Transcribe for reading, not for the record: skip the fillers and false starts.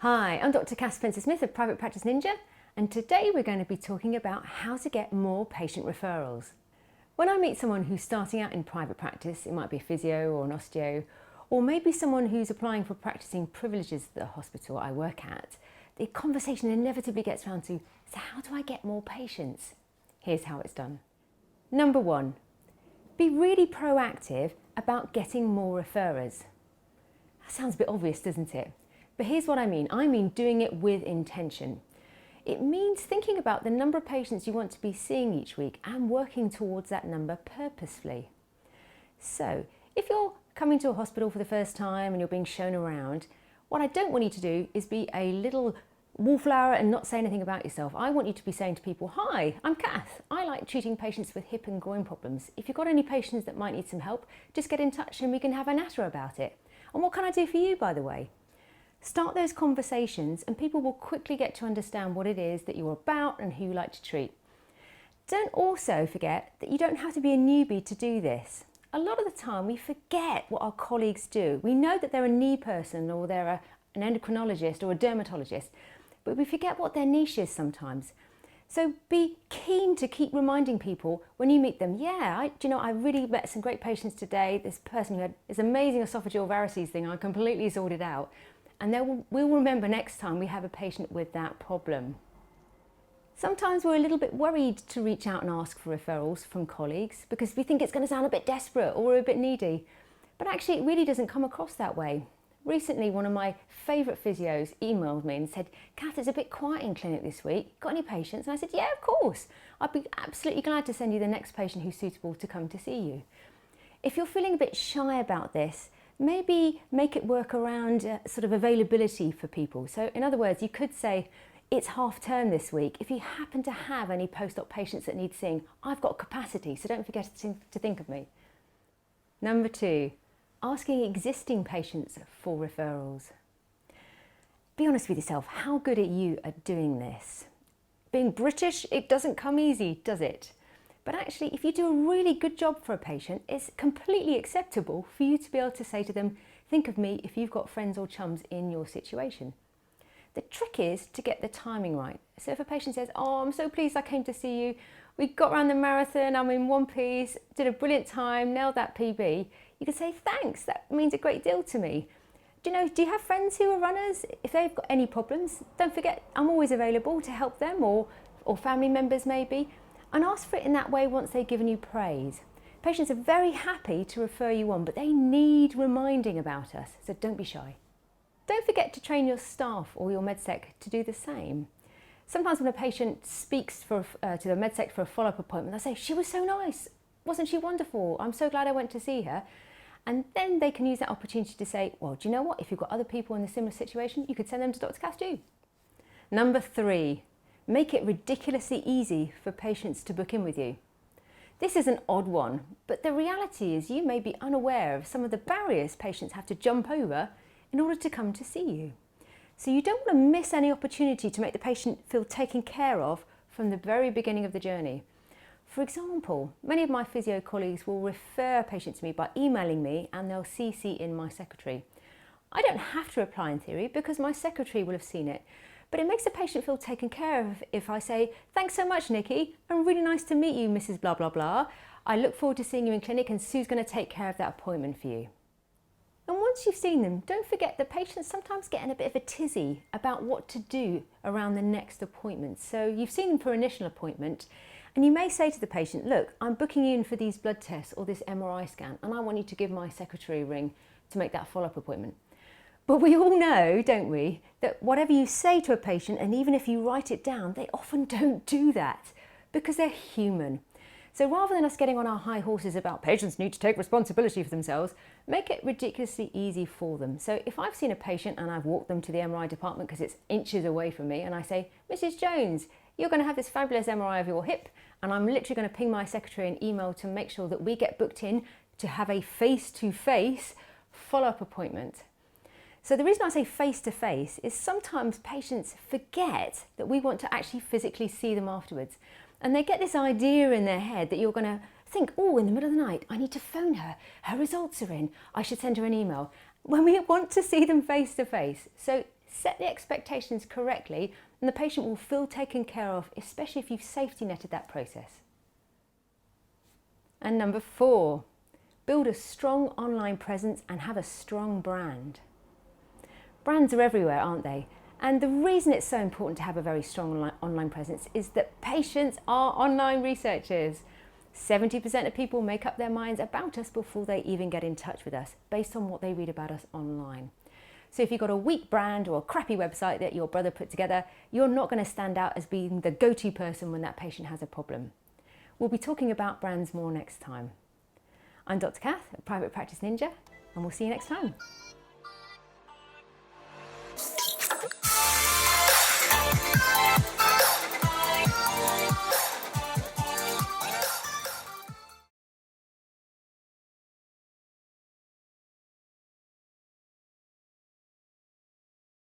Hi, I'm Dr. Cass Spencer-Smith of Private Practice Ninja, and today we're going to be talking about how to get more patient referrals. When I meet someone who's starting out in private practice, it might be a physio or an osteo, or maybe someone who's applying for practicing privileges at the hospital I work at, the conversation inevitably gets around to, so how do I get more patients? Here's how it's done. Number one, be really proactive about getting more referrers. That sounds a bit obvious, doesn't it? But here's what I mean. I mean doing it with intention. It means thinking about the number of patients you want to be seeing each week and working towards that number purposefully. So, if you're coming to a hospital for the first time and you're being shown around, what I don't want you to do is be a little wallflower and not say anything about yourself. I want you to be saying to people, "Hi, I'm Kath. I like treating patients with hip and groin problems. If you've got any patients that might need some help, just get in touch and we can have a natter about it. And what can I do for you, by the way?" Start those conversations and people will quickly get to understand what it is that you're about and who you like to treat. Don't also forget that you don't have to be a newbie to do this. A lot of the time we forget what our colleagues do. We know that they're a knee person or they're an endocrinologist or a dermatologist, but we forget what their niche is sometimes. So be keen to keep reminding people when you meet them, I really met some great patients today. This person who had this amazing esophageal varices thing, I completely sorted out. And we'll remember next time we have a patient with that problem. Sometimes we're a little bit worried to reach out and ask for referrals from colleagues because we think it's going to sound a bit desperate or we're a bit needy. But actually it really doesn't come across that way. Recently, one of my favourite physios emailed me and said, "Kath, it's a bit quiet in clinic this week. Got any patients?" And I said, "Yeah, of course. I'd be absolutely glad to send you the next patient who's suitable to come to see you." If you're feeling a bit shy about this, maybe make it work around sort of availability for people. So in other words, you could say, "It's half term this week. If you happen to have any post-op patients that need seeing, I've got capacity, so don't forget to think of me." Number two, asking existing patients for referrals. Be honest with yourself, how good are you at doing this? Being British, it doesn't come easy, does it? But actually, if you do a really good job for a patient, it's completely acceptable for you to be able to say to them, "Think of me if you've got friends or chums in your situation." The trick is to get the timing right. So if a patient says, "Oh, I'm so pleased I came to see you. We got around the marathon, I'm in one piece, did a brilliant time, nailed that PB." You can say, "Thanks, that means a great deal to me. Do you have friends who are runners? If they've got any problems, don't forget, I'm always available to help them or family members maybe." And ask for it in that way once they've given you praise. Patients are very happy to refer you on, but they need reminding about us, so don't be shy. Don't forget to train your staff or your MedSec to do the same. Sometimes when a patient speaks to the MedSec for a follow-up appointment, they'll say, "She was so nice, wasn't she wonderful? I'm so glad I went to see her." And then they can use that opportunity to say, "Well, do you know what? If you've got other people in a similar situation, you could send them to Dr. Cass too." Number three, make it ridiculously easy for patients to book in with you. This is an odd one, but the reality is you may be unaware of some of the barriers patients have to jump over in order to come to see you. So you don't want to miss any opportunity to make the patient feel taken care of from the very beginning of the journey. For example, many of my physio colleagues will refer a patient to me by emailing me and they'll CC in my secretary. I don't have to reply in theory because my secretary will have seen it. But it makes the patient feel taken care of if I say, "Thanks so much, Nikki, and really nice to meet you, Mrs. blah, blah, blah. I look forward to seeing you in clinic and Sue's going to take care of that appointment for you." And once you've seen them, don't forget the patients sometimes get in a bit of a tizzy about what to do around the next appointment. So you've seen them for initial appointment and you may say to the patient, "Look, I'm booking you in for these blood tests or this MRI scan and I want you to give my secretary a ring to make that follow-up appointment." But we all know, don't we, that whatever you say to a patient, and even if you write it down, they often don't do that because they're human. So rather than us getting on our high horses about patients need to take responsibility for themselves, make it ridiculously easy for them. So if I've seen a patient and I've walked them to the MRI department because it's inches away from me and I say, "Mrs. Jones, you're going to have this fabulous MRI of your hip," and I'm literally going to ping my secretary an email to make sure that we get booked in to have a face-to-face follow-up appointment. So the reason I say face-to-face is sometimes patients forget that we want to actually physically see them afterwards. And they get this idea in their head that you're going to think, "Oh, in the middle of the night, I need to phone her. Her results are in. I should send her an email." When we want to see them face-to-face. So Set the expectations correctly and the patient will feel taken care of, especially if you've safety netted that process. And number 4, build a strong online presence and have a strong brand. Brands are everywhere, aren't they? And the reason it's so important to have a very strong online presence is that patients are online researchers. 70% of people make up their minds about us before they even get in touch with us, based on what they read about us online. So if you've got a weak brand or a crappy website that your brother put together, you're not going to stand out as being the go-to person when that patient has a problem. We'll be talking about brands more next time. I'm Dr. Kath at Private Practice Ninja, and we'll see you next time.